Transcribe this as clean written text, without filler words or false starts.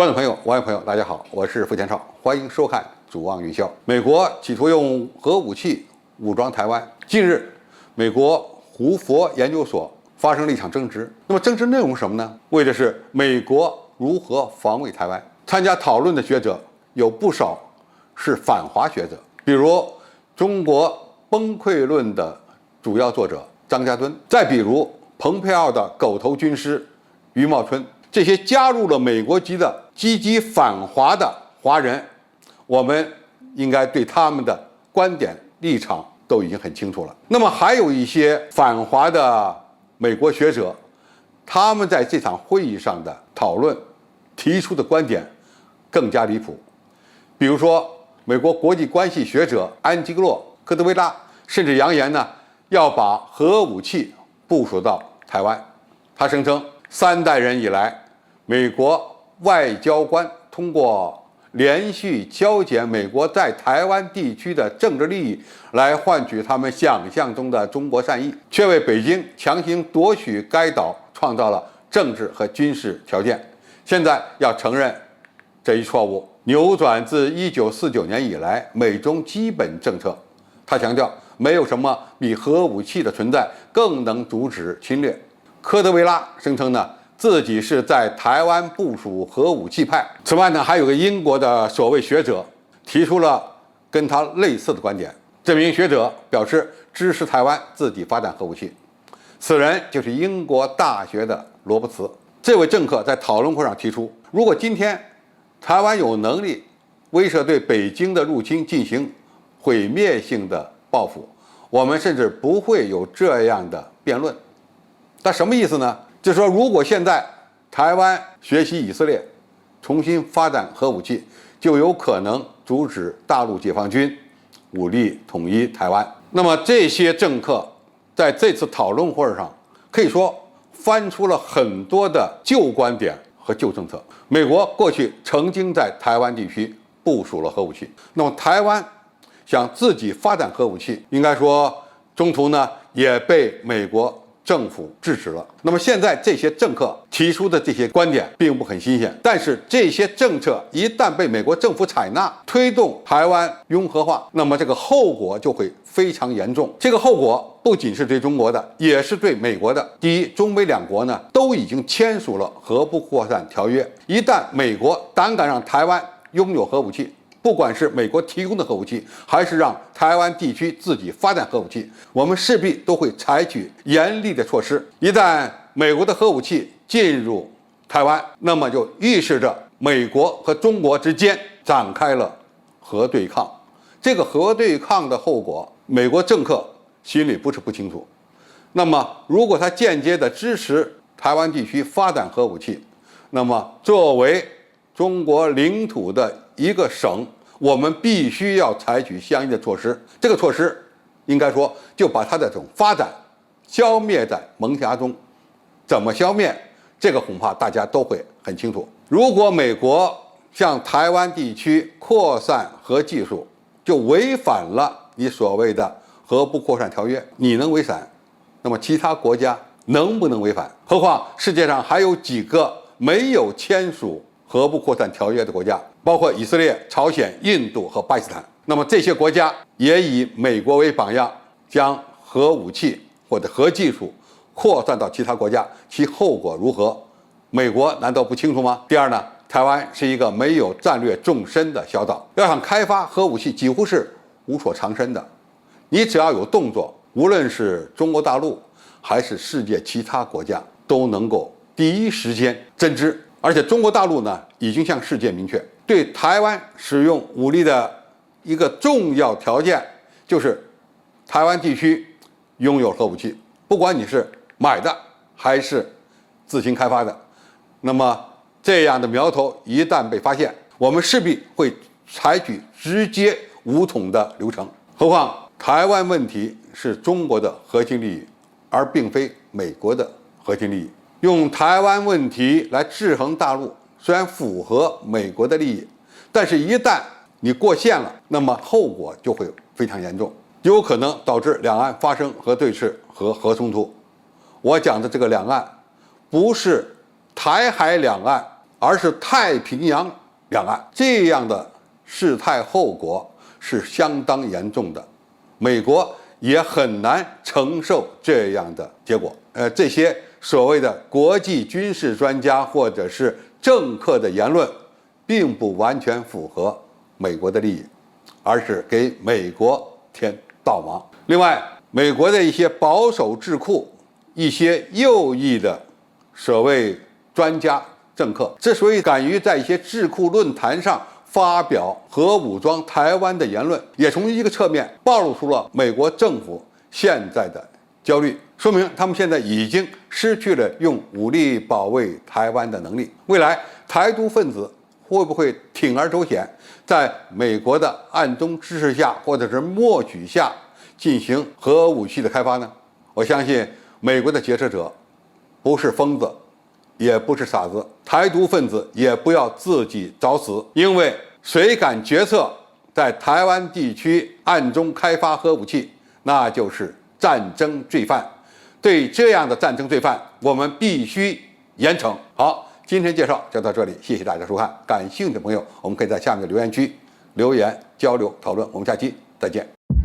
观众朋友、网友朋友，大家好，我是付天少，欢迎收看《主望云霄》。美国企图用核武器武装台湾。近日，美国胡佛研究所发生了一场争执。那么争执内容是什么呢？为的是美国如何防卫台湾。参加讨论的学者有不少是反华学者，比如中国崩溃论的主要作者张家敦，再比如蓬佩奥的狗头军师余茂春。这些加入了美国籍的积极反华的华人，我们应该对他们的观点立场都已经很清楚了。那么还有一些反华的美国学者，他们在这场会议上的讨论提出的观点更加离谱。比如说，美国国际关系学者安吉洛·科德维拉甚至扬言要把核武器部署到台湾。他声称3代人以来，美国外交官通过连续削减美国在台湾地区的政治利益，来换取他们想象中的中国善意，却为北京强行夺取该岛创造了政治和军事条件。现在要承认这一错误，扭转自1949年以来美中基本政策。他强调，没有什么比核武器的存在更能阻止侵略。科德维拉声称自己是在台湾部署核武器派。此外还有个英国的所谓学者提出了跟他类似的观点。这名学者表示支持台湾自己发展核武器。此人就是英国大学的罗伯茨。这位政客在讨论会上提出，如果今天台湾有能力威慑对北京的入侵进行毁灭性的报复，我们甚至不会有这样的辩论。那什么意思呢？就是说，如果现在台湾学习以色列，重新发展核武器，就有可能阻止大陆解放军武力统一台湾。那么这些政客在这次讨论会上，可以说翻出了很多的旧观点和旧政策。美国过去曾经在台湾地区部署了核武器，那么台湾想自己发展核武器，应该说中途也被美国政府制止了。那么现在这些政客提出的这些观点并不很新鲜，但是这些政策一旦被美国政府采纳，推动台湾拥核化，那么这个后果就会非常严重。这个后果不仅是对中国的，也是对美国的。第一，中美两国都已经签署了核不扩散条约，一旦美国胆敢让台湾拥有核武器，不管是美国提供的核武器，还是让台湾地区自己发展核武器，我们势必都会采取严厉的措施。一旦美国的核武器进入台湾，那么就预示着美国和中国之间展开了核对抗。这个核对抗的后果，美国政客心里不是不清楚。那么如果他间接的支持台湾地区发展核武器，那么作为中国领土的一个省，我们必须要采取相应的措施。这个措施应该说就把它的这种发展消灭在萌芽中。怎么消灭，这个恐怕大家都会很清楚。如果美国向台湾地区扩散核技术，就违反了你所谓的核不扩散条约。你能违反，那么其他国家能不能违反？何况世界上还有几个没有签署核不扩散条约的国家，包括以色列、朝鲜、印度和巴基斯坦。那么这些国家也以美国为榜样，将核武器或者核技术扩散到其他国家，其后果如何？美国难道不清楚吗？第二台湾是一个没有战略纵深的小岛，要想开发核武器几乎是无所藏身的。你只要有动作，无论是中国大陆还是世界其他国家，都能够第一时间侦知。而且中国大陆已经向世界明确，对台湾使用武力的一个重要条件就是台湾地区拥有核武器，不管你是买的还是自行开发的。那么这样的苗头一旦被发现，我们势必会采取直接武统的流程。何况台湾问题是中国的核心利益，而并非美国的核心利益。用台湾问题来制衡大陆，虽然符合美国的利益，但是一旦你过线了，那么后果就会非常严重，有可能导致两岸发生核对峙和核冲突。我讲的这个两岸，不是台海两岸，而是太平洋两岸。这样的事态后果是相当严重的，美国也很难承受这样的结果。这些所谓的国际军事专家或者是政客的言论，并不完全符合美国的利益，而是给美国添倒忙。另外，美国的一些保守智库、一些右翼的所谓专家政客，之所以敢于在一些智库论坛上发表核武装台湾的言论，也从一个侧面暴露出了美国政府现在的焦虑，说明他们现在已经失去了用武力保卫台湾的能力。未来台独分子会不会铤而走险，在美国的暗中支持下或者是默许下进行核武器的开发呢？我相信美国的决策者不是疯子，也不是傻子，台独分子也不要自己找死，因为谁敢决策在台湾地区暗中开发核武器，那就是战争罪犯。对这样的战争罪犯，我们必须严惩。好，今天介绍就到这里，谢谢大家收看。感兴趣的朋友，我们可以在下面的留言区留言交流讨论。我们下期再见。